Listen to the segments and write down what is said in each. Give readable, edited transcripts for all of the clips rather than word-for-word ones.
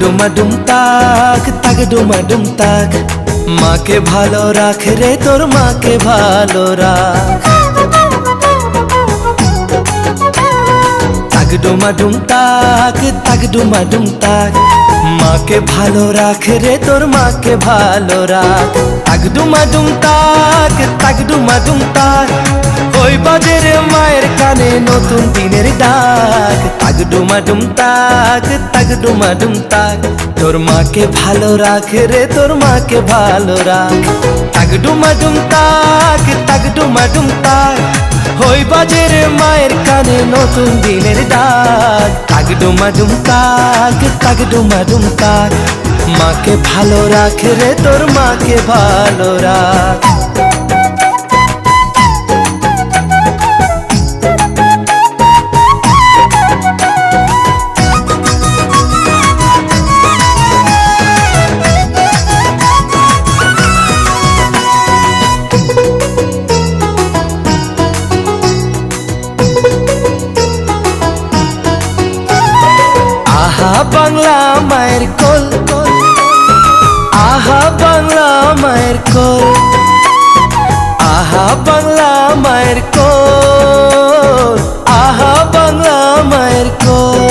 ডুমা ডুম তাক তাক ডুমা ডুম তাক, মাকে ভালো রাখ রে তোর মাকে ভালো রাখ। তাক ডুমা ডুম তাক তাক ডুমা ডুম তাক, মাকে ভালো রাখ রে তোর মাকে ভালো রাখ। তাক ডুমা ডুম তাক তাক ডুমা ডুম তাক, ওই বাজে রে মায়ের কানে নতুন দিনের ডাক। তাক ডুমা ডুম তাক তাক ডুমা ডুম তাক, তোর মাকে ভালো রাখ রে তোর মাকে ভালো রাখ। তাক ডুমা ডুম তাক তাক ডুমা ডুম তাক, ওই বাজে রে মায়ের কানে নতুন দিনের ডাক। তাক ডুমা ডুম তাক তাক ডুমা ডুম তাক, মাকে ভালো রাখ রে তোর মাকে ভালো রাখ। আহা বাংলা মায়ের কোল, আহা বাংলা মায়ের কোল, আহা বাংলা মায়ের কোল, আহা বাংলা মায়ের কোল।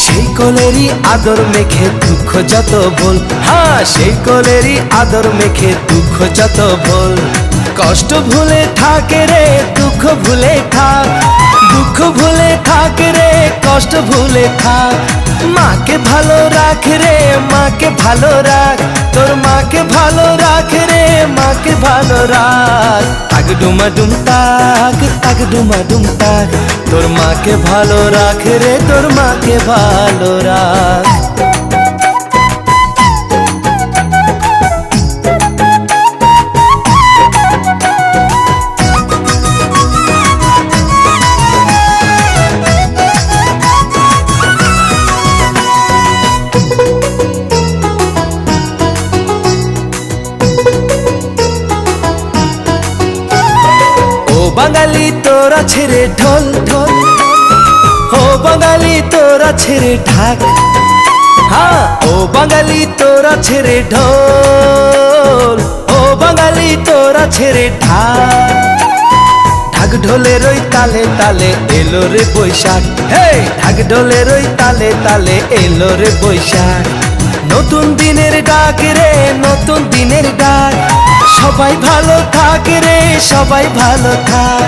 সেই কোলেরই আদর মেখে দুঃখ যত ভোল, হ্যাঁ সেই কোলেরই আদর মেখে দুঃখ যত ভোল। কষ্ট ভুলে থাকে রে দুঃখ ভুলে থাক, দুঃখ ভুলে থাক রে কষ্ট ভুলে থাক। মাকে ভালো রাখ রে মাকে ভালো রাখ, তোর মাকে ভালো রাখ রে মাকে ভালো রাখ। তাক ডুমা ডুম তাক তাক ডুমা ডুম তাক, তোর মাকে ভালো রাখ রে তোর মাকে ভালো রাখ। বাঙালি তোরা ছেড়ে ঢোল ঢোল, ও বাঙালি তোরা ছেড়ে ঢাক, হ্যাঁ ও বাঙালি তোরা ছেড়ে ঢোল, ও বাঙালি তোরা ছেড়ে ঢাক। ঢাক ঢোলের ওই তালে তালে এলো রে বৈশাখ, হে ঢাক ঢোলের ওই তালে তালে এলো রে বৈশাখ। নতুন দিনের ডাক রে নতুন দিনের ডাক, সবাই ভালো থাক রে সবাই ভালো থাক।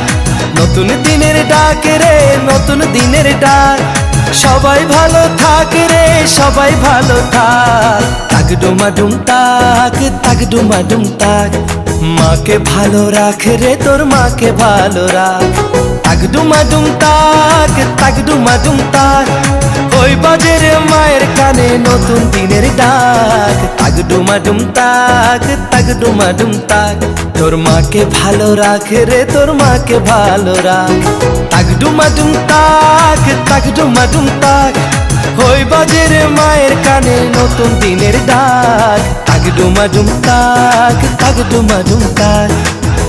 নতুন দিনের ডাক রে নতুন দিনের ডাক, সবাই ভালো থাক রে সবাই ভালো থাক। তাক ডুমা ডুম তাক তাক ডুমা ডুম তাক, মাকে ভালো রাখ রে তোর মাকে ভালো রাখ। তাক ডুমা ডুম তাক তাক ডুমা ডুম তাক, ওই বাজে রে মায়ের কানে নতুন দিনের ডাক। তাক ডুমা ডুম তাক তাক ডুমা ডুম তাক, তোর মাকে ভালো রাখ রে তোর মাকে ভালো রাখ। তাক ডুমা ডুম তাক তাক ডুমা ডুম তাক, ওই বাজে রে মায়ের কানে নতুন দিনের ডাক। তাক ডুমা ডুম তাক তাক ডুমা ডুম তাক,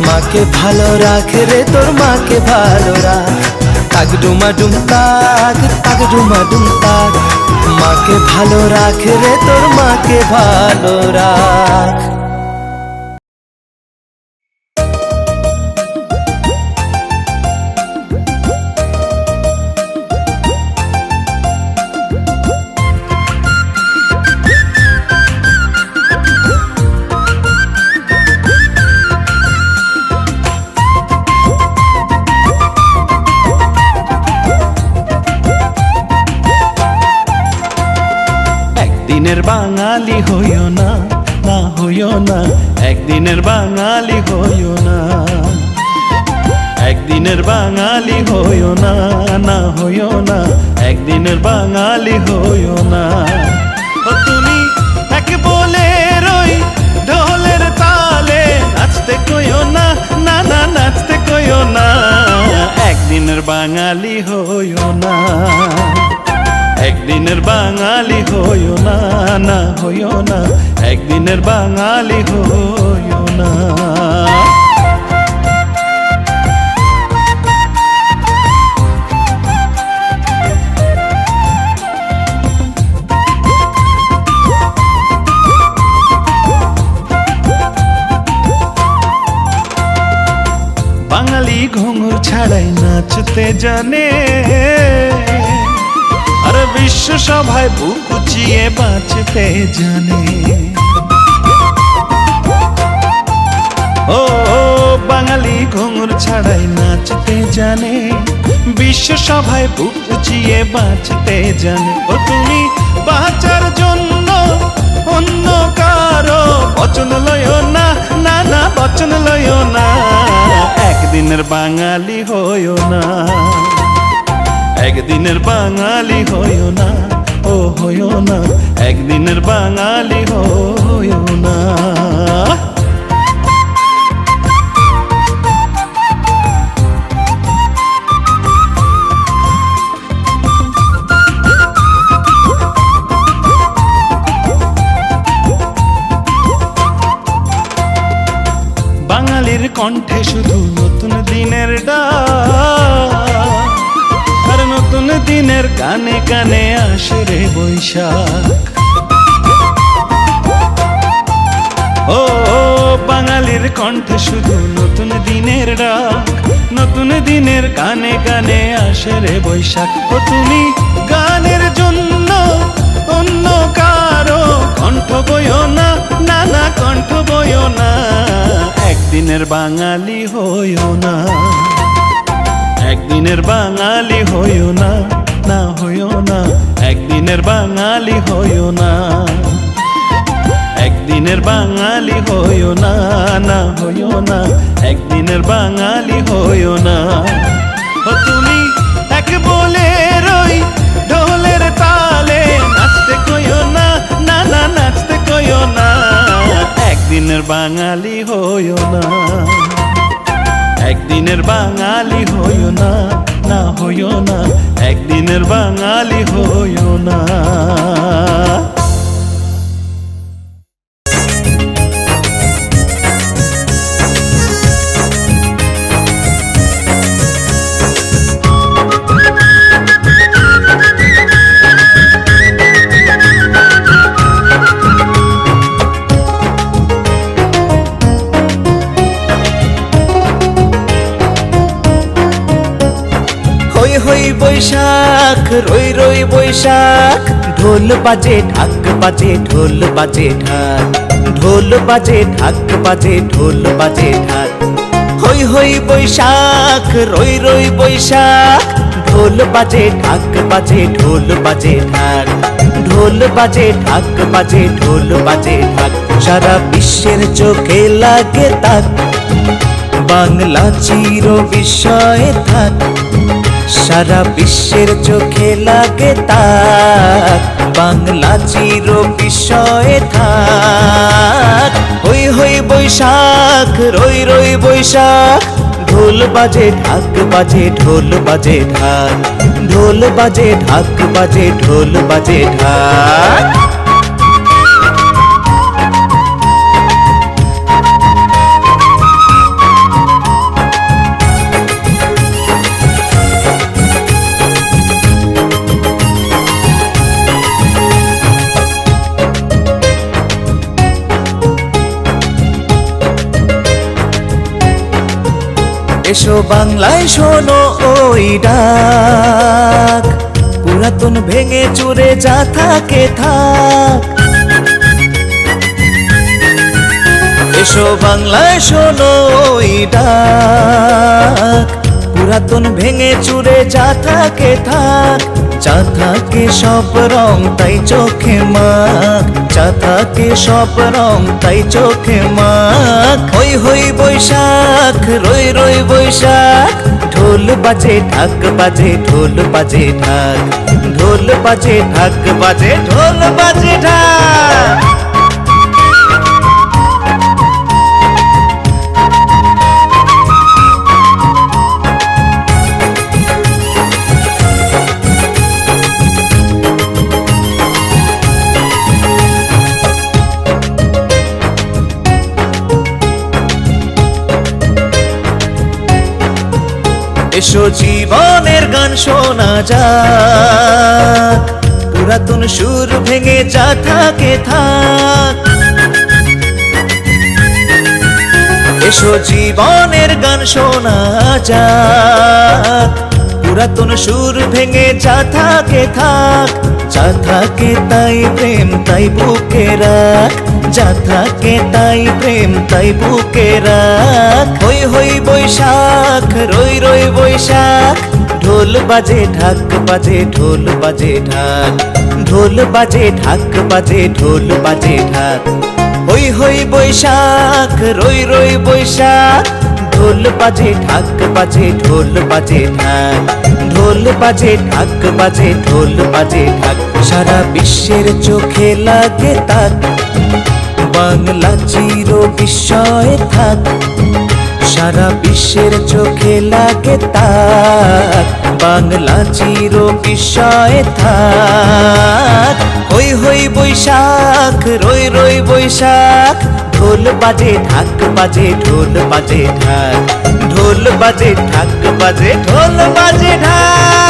মাকে ভালো রাখ রে তোর মাকে ভালো রাখ। তাক ডুমা ডুম তাক তাক ডুমা ডুম তাক, মাকে ভালো রাখ রে তোর মাকে ভালো রাখ। একদিনের বাঙালি হইও না, না হইও না, একদিনের বাঙালি হইও না। একদিনের বাঙালি হইও না, না হইও না, একদিনের বাঙালি হইও না। ও তুমি এক বলে রই ঢোলের তালে নাচতে কইও না, না না নাচতে কইও না, একদিনের বাঙালি হইও না। একদিনের বাঙালি হইও না, না হইও না, একদিনের বাঙালি হইও না। বাঙালি ঘুঙুর ছাড়াই নাচতে জানে, আর বিশ্ব সভায় বুক উঁচিয়ে বাঁচতে জানে। ও বাঙালি ঘুঙুর ছাড়াই নাচতে জানে, বিশ্ব সভায় বুক উঁচিয়ে বাঁচতে জানে। ও তুমি বাঁচার জন্য অন্য কারো বচন লয় না, না না বচন লয় না। একদিনের বাঙালি হইও না, একদিনের বাঙালি হইও না, ও হইও না, একদিনের বাঙালি হইও না। বাঙালির কণ্ঠে শুধু নতুন দিনের ডাক, আর নতুন দিনের কানে কানে আসে রে বৈশাখ। ও বাঙালির কণ্ঠে শুধু নতুন দিনের ডাক, নতুন দিনের কানে কানে আসে রে বৈশাখ। ও তুমি গানের জন্য অন্য কারো কণ্ঠ বইও না, না না কণ্ঠ বইও না। একদিনের বাঙালি হইও না, একদিনের বাঙালি হইও না, না হইও না, একদিনের বাঙালি হইও না, একদিনের বাঙালি হইও না, না হইও না, একদিনের বাঙালি হইও না। ও তুমি এক বলে রই ঢোলের তালে নাচতে কইও না, না না নাচতে কইও না। একদিনের বাঙালি হইও না, একদিনের বাঙালি হইও না, না হইও না, একদিনের বাঙালি হইও না। বৈশাখ রই রই বৈশাখ, ঢোল বাজে ঢাক বাজে ঢোল বাজে ঢাক, ঢোল বাজে ঢাক বাজে ঢোল বাজে ঢাক। হই হই বৈশাখ রই রই বৈশাখ, ঢোল বাজে ঢাক বাজে ঢোল বাজে ঢাক, ঢোল বাজে ঢাক বাজে ঢোল বাজে ঢাক। সারা বিশ্বের চোখে লাগে তাক, বাংলা চির বিস্ময়ে থাক। সারা বিশ্বের চোখে লাগে তাক, বাংলা চির বিস্ময়ে থাক। হই হই বৈশাখ রই রই বৈশাখ, ঢোল বাজে ঢাক বাজে ঢোল বাজে ঢাক, ঢোল বাজে ঢাক বাজে ঢোল বাজে ঢাক। এসো বাংলায় শোনো ওই ডাক, পুরাতন ভেঙে চুরে যা থাকে থাক। এসো বাংলায় শোনো ওই ডাক, পুরাতন ভেঙে চুরে যা থাকে থাক। যা থাকে সব রং তাই চোখে মাখ, যা থাকে সব রং তাই চোখে মাখ। হই হই বৈশাখ রই রই বৈশাখ, ঢোল বাজে ঢাক বাজে ঢোল বাজে ঢাক, ঢোল বাজে ঢাক বাজে ঢোল বাজে ঢাক। এসো জীবনের গান শোনা যাক, পুরাতন সুর ভেঙে যা থাকে থাক। এসো জীবনের গান শোনা যাক, পুরাতন সুর ভেঙে যা থাকে থাক, যা থাকে তাই প্রেম তাই বুকে রাখ, যা থাকে তাই প্রেম তাই বুকে রাখ। হই হই বৈশাখ, রই রই বৈশাখ, ঢোল বাজে ঢাক বাজে ঢোল বাজে ঢাক, ঢোল বাজে ঢাক বাজে ঢোল বাজে ঢাক। হই হই বৈশাখ, রই রই বৈশাখ, ঢোল বাজে ঢাক বাজে ঢোল বাজে ঢাক, ঢোল বাজে ঢাক বাজে ঢোল বাজে ঢাক। সারা বিশ্বের চোখে লাগে তাক, বাংলা চির বিস্ময়ে থাক, সারা বিশ্বের চোখে লাগে তাক, বাংলা চির বিস্ময়ে থাক। হই হই বৈশাখ, রই রই বৈশাখ, ঢোল বাজে ঢাক বাজে ঢোল বাজে ঢাক, ঢোল বাজে ঢাক বাজে ঢোল বাজে ঢাক।